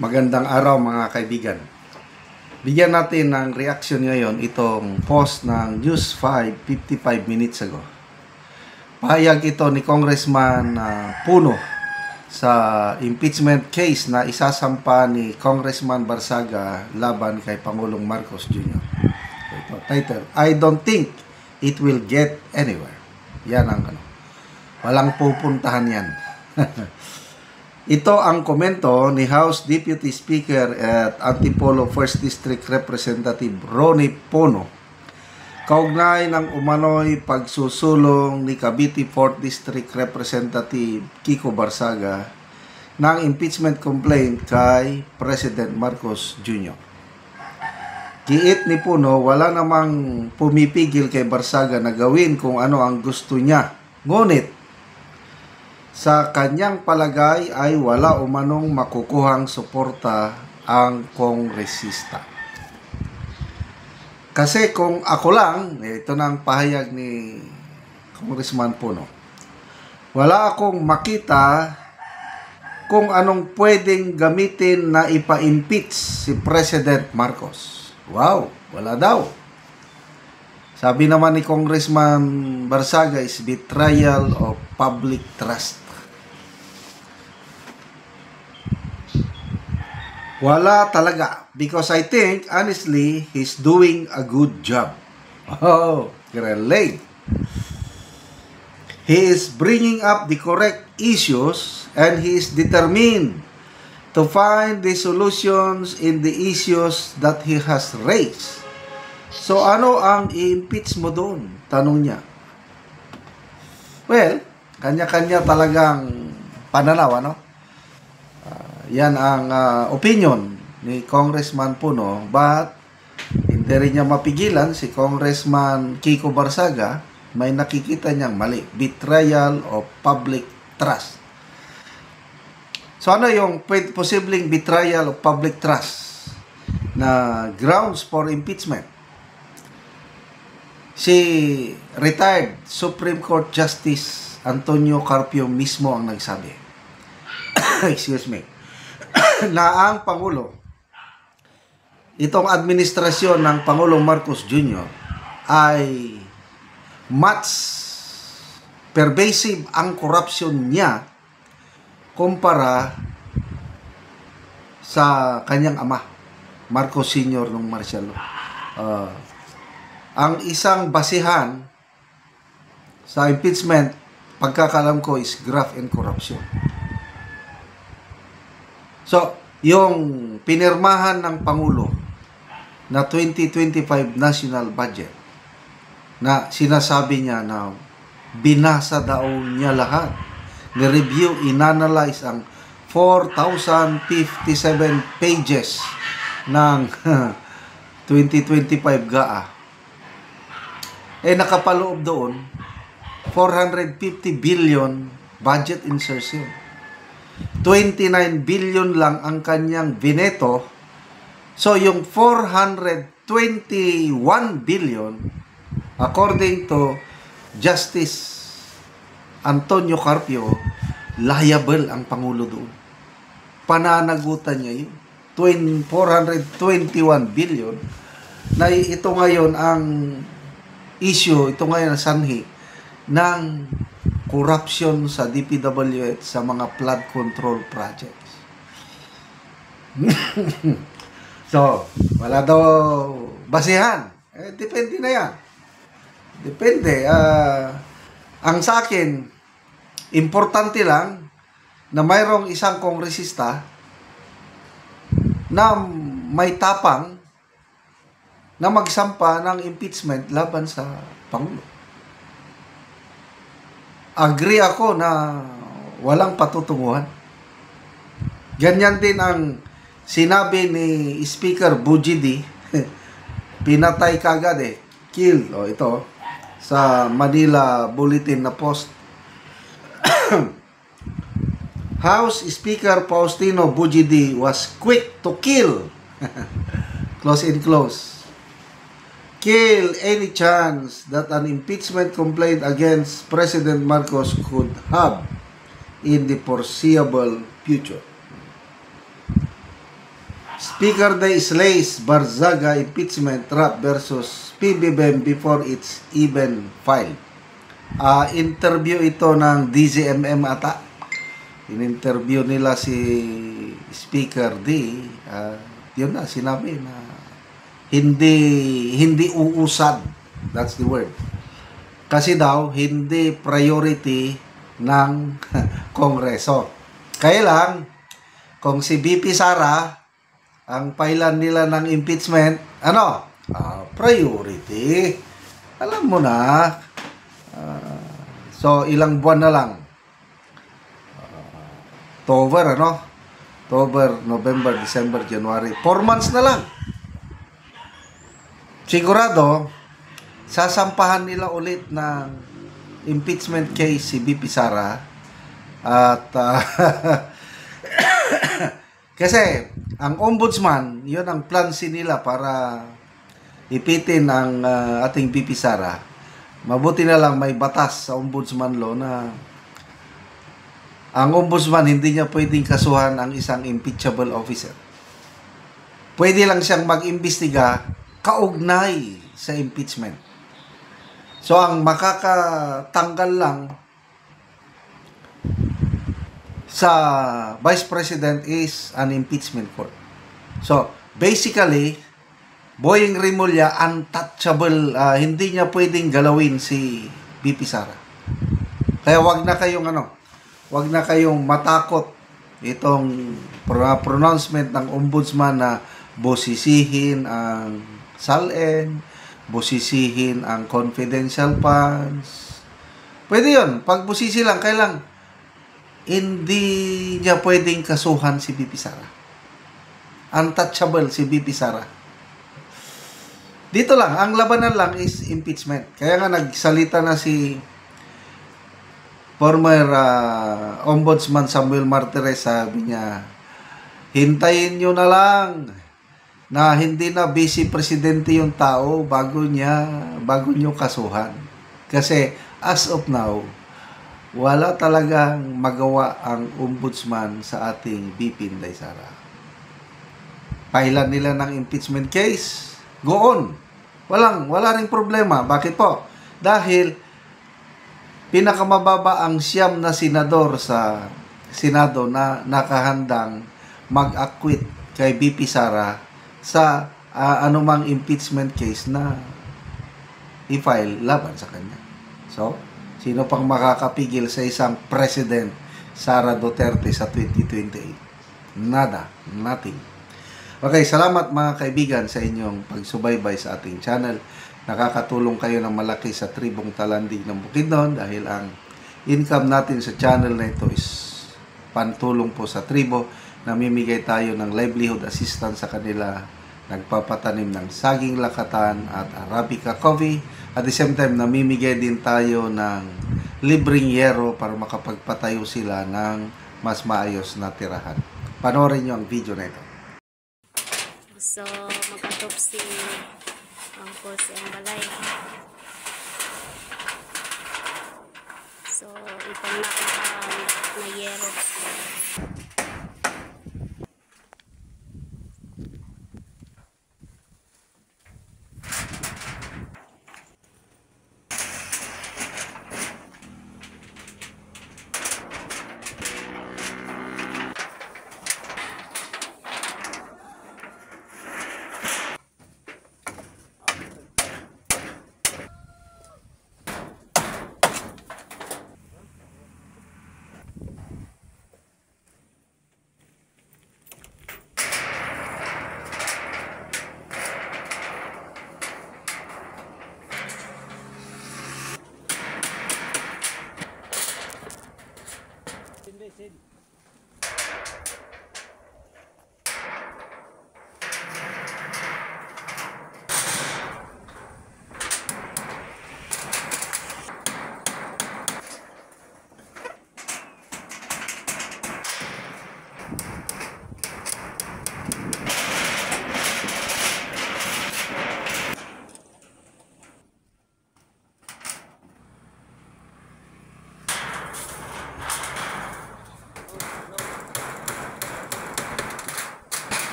Magandang araw mga kaibigan. Bigyan natin ng reaction ngayon itong post ng News 5 55 minutes ago. Pahayag ito ni Congressman Puno sa impeachment case na isasampa ni Congressman Barsaga laban kay Pangulong Marcos Jr. Ito, title, I don't think it will get anywhere. Yan ang walang pupuntahan yan. Ito ang komento ni House Deputy Speaker at Antipolo 1st District Representative Ronnie Puno kaugnay ng umano'y pagsusulong ni Cavite 4th District Representative Kiko Barsaga ng impeachment complaint kay President Marcos Jr. Giit ni Puno, wala namang pumipigil kay Barsaga na gawin kung ano ang gusto niya. Ngunit sa kanyang palagay ay wala umanong makukuhang suporta ang kongresista. Kasi kung ako lang, ito na ang pahayag ni Congressman Puno, wala akong makita kung anong pwedeng gamitin na ipa-impeach si President Marcos. Wow, wala daw. Sabi naman ni Congressman Barsaga is betrayal of public trust. Wala talaga. Because I think, honestly, he's doing a good job. Oh, great. He is bringing up the correct issues and he is determined to find the solutions in the issues that he has raised. So, ano ang i-impeach mo doon? Tanong niya. Well, kanya-kanya talagang pananaw, ano? Yan ang opinion ni Congressman Puno, but hindi rin niya mapigilan si Congressman Kiko Barsaga, may nakikita niyang mali. Betrayal of public trust. So ano yung posibleng betrayal of public trust na grounds for impeachment? Si retired Supreme Court Justice Antonio Carpio mismo ang nagsabi. Excuse me. Na ang Pangulo, itong administrasyon ng Pangulong Marcos Jr. ay much pervasive ang corruption niya kumpara sa kanyang ama, Marcos Sr. nung martial law. Ang isang basihan sa impeachment, pagkakalam ko, is graft and corruption. So, yung pinirmahan ng Pangulo na 2025 national budget na sinasabi niya na binasa daw niya lahat, ni-review, inanalyze ang 4,057 pages ng 2025 GAA. Nakapaloob doon 450 billion budget insertion. 29 billion lang ang kanyang bineto. So, yung 421 billion, according to Justice Antonio Carpio, liable ang Pangulo doon. Pananagutan niya yun. 421 billion na ito ngayon ang issue, ito ngayon ang sanhi ng corruption sa DPWH sa mga flood control projects. So, wala daw basihan. Depende na yan. Depende. Ang sa akin, importante lang na mayroong isang kongresista na may tapang na magsampa ng impeachment laban sa Pangulo. Agree ako na walang patutunguhan. Ganyan din ang sinabi ni Speaker Bujidi, pinatay kagad kill, ito, sa Manila Bulletin na post. House Speaker Faustino Bujidi was quick to kill. Close and close. Kill any chance that an impeachment complaint against President Marcos could have in the foreseeable future. Speaker Day slays Barzaga impeachment trap versus PBBM before it's even filed. Interview ito ng DZMM ata. In-interview nila si Speaker D. Yun na, sinabi na hindi uusad. That's the word. Kasi daw, hindi priority ng Kongreso. Kaya lang, kung si BP Sara, ang pailan nila ng impeachment, priority. Alam mo na. So, ilang buwan na lang. October, November, December, January. 4 months na lang. Sigurado, sasampahan nila ulit ng impeachment case si BP Sara. At, kasi, ang ombudsman, yun ang plansi nila para ipitin ang ating BP Sara. Mabuti na lang may batas sa ombudsman law na ang ombudsman hindi niya pwedeng kasuhan ang isang impeachable officer. Pwede lang siyang mag-imbestiga kaugnay sa impeachment. So, ang makakatanggal lang sa Vice President is an impeachment court. So, basically, Boying Rimulya, untouchable, hindi niya pwedeng galawin si BP Sara. Kaya wag na kayong matakot itong pronouncement ng ombudsman na bosisihin ang SALN, bosisihin ang confidential funds. Pwede yun. Pag bosisi lang, kailang hindi niya pwedeng kasuhan si BP Sara. Untouchable si BP Sara. Dito lang, ang labanan lang is impeachment. Kaya nga nagsalita na si former Ombudsman Samuel Martires, sabi niya, hintayin nyo na lang na hindi na vice presidente yung tao bago nyo kasuhan. Kasi as of now, wala talagang magawa ang ombudsman sa ating BP Inday Sara. Pailan nila ng impeachment case, go on. Wala ring problema. Bakit po? Dahil pinakamababa ang siyam na senador sa Senado na nakahandang mag-acquit kay BP Sara sa anumang impeachment case na i-file laban sa kanya. So, sino pang makakapigil sa isang President Sara Duterte sa 2028? Nada. Nothing. Okay, salamat mga kaibigan sa inyong pagsubaybay sa ating channel. Nakakatulong kayo ng malaki sa tribong Talandig ng Bukidnon dahil ang income natin sa channel na ito is pantulong po sa tribo. Namimigay tayo ng livelihood assistance sa kanila, nagpapatanim ng saging lakatan at Arabica coffee. At the same time, namimigay din tayo ng libreng yero para makapagpatayo sila ng mas maayos na tirahan. Panoorin nyo ang video na ito. So, mag-autopsy ang si ang balay. So, itong na yero.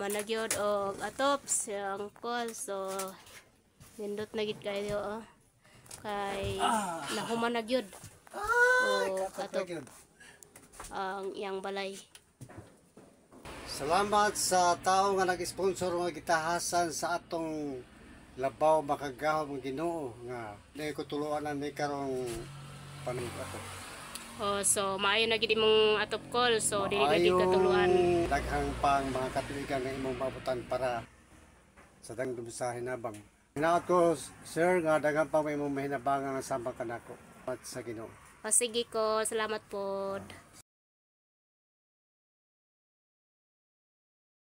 Human na gyud og atop siyang call. So nindot na gid kayo kay nahuman na gyud. O atop ang iyang balay. Salamat sa tao nga nag-sponsor nga gitahasan sa atong labaw makagahom ng Ginoo nga dahil ko tuluan ni karong panungkato. So maayo na gid imong atop call. So dili na gid katuluan. Daghang pang mga katuligan nga imong mabutan para sa dangdum sa hinabang. Hinaot ko, sir, nga daghang pang imong mahinabangan nga sambang kanako at sa Ginoo. O sige ko, salamat pod.